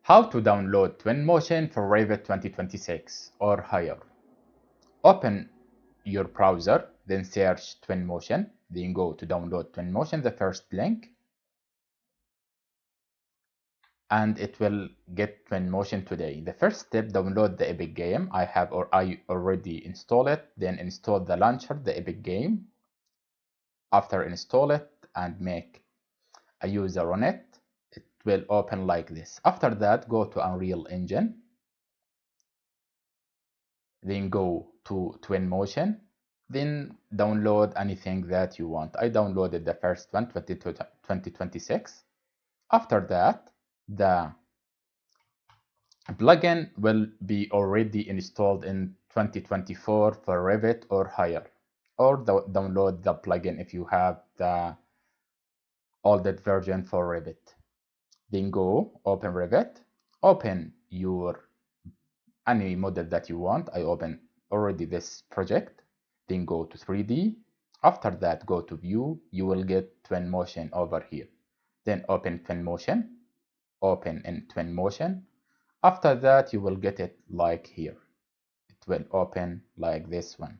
How to download Twinmotion for Revit 2026 or higher. Open your browser, then search Twinmotion, then go to download Twinmotion, the first link, and it will get Twinmotion today. The first step, download the Epic game. I already installed it, then install the launcher, the Epic game. After install it and make a user on it, it will open like this. After that, go to Unreal Engine, then go to Twinmotion, then download anything that you want. I downloaded the first one, 2026. After that, the plugin will be already installed in 2024 for Revit or higher, or download the plugin if you have the older version for Revit. Then go open Revit, open your any model that you want. I open already this project, then go to 3D. After that, go to view. You will get Twinmotion over here. Then open Twinmotion, open in Twinmotion. After that, you will get it like here. It will open like this one.